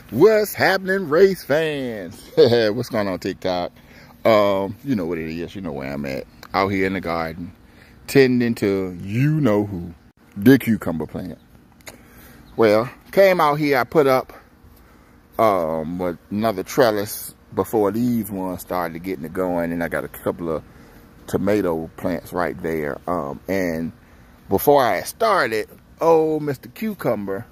What's happening, race fans? What's going on TikTok? You know what it is. You know where I'm at. Out here in the garden, tending to you know who, the cucumber plant. Well, came out here. I put up another trellis before these ones started getting it going, and I got a couple of tomato plants right there. And before I started, old Mr. Cucumber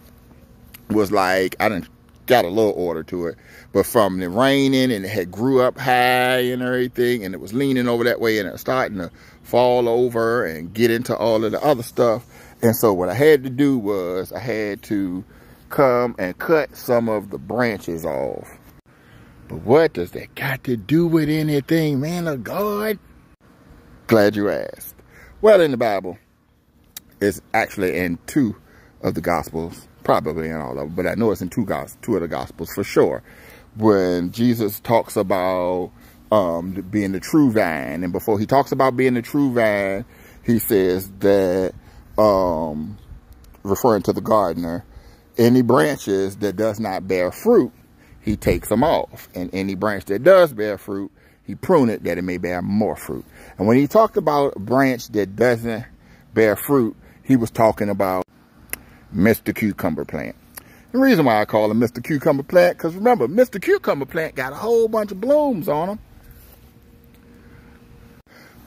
was like, I done got a little order to it, but from the raining and it had grew up high and everything, and it was leaning over that way, and it was starting to fall over and get into all of the other stuff. And so what I had to do was I had to come and cut some of the branches off. But what does that got to do with anything, man of God? Glad you asked. Well, in the Bible, it's actually in 2 of the Gospels, probably in all of them, but I know it's in 2 of the Gospels for sure. When Jesus talks about being the true vine, and before he talks about being the true vine, he says that, referring to the gardener, any branches that does not bear fruit, he takes them off. And any branch that does bear fruit, he prune it that it may bear more fruit. And when he talked about a branch that doesn't bear fruit, he was talking about Mr. Cucumber plant. The reason why I call him Mr. Cucumber plant, because remember, Mr. Cucumber plant got a whole bunch of blooms on them.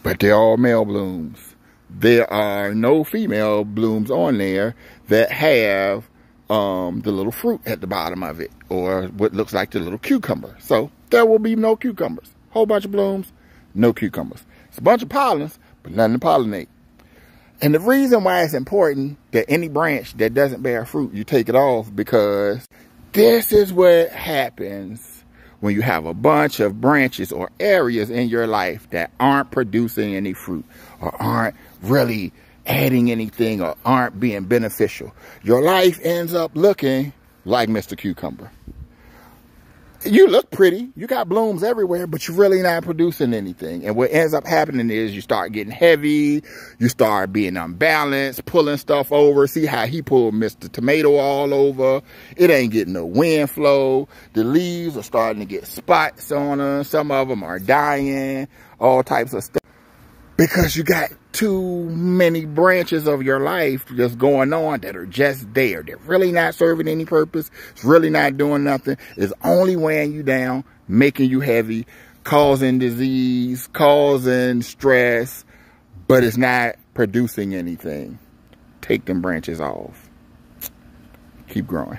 But they're all male blooms. There are no female blooms on there that have the little fruit at the bottom of it, or what looks like the little cucumber. So there will be no cucumbers. Whole bunch of blooms, no cucumbers. It's a bunch of pollens, but nothing to pollinate. And the reason why it's important that any branch that doesn't bear fruit, you take it off, because this is what happens when you have a bunch of branches or areas in your life that aren't producing any fruit, or aren't really adding anything, or aren't being beneficial. Your life ends up looking like Mr. Cucumber. You look pretty, you got blooms everywhere, but you're really not producing anything. And what ends up happening is you start getting heavy, you start being unbalanced, pulling stuff over. See how he pulled Mr. Tomato all over. It ain't getting no wind flow. The leaves are starting to get spots on them. Some of them are dying, all types of stuff. Because you got too many branches of your life just going on that are just there. They're really not serving any purpose. It's really not doing nothing. It's only weighing you down, making you heavy, causing disease, causing stress, but it's not producing anything. Take them branches off. Keep growing.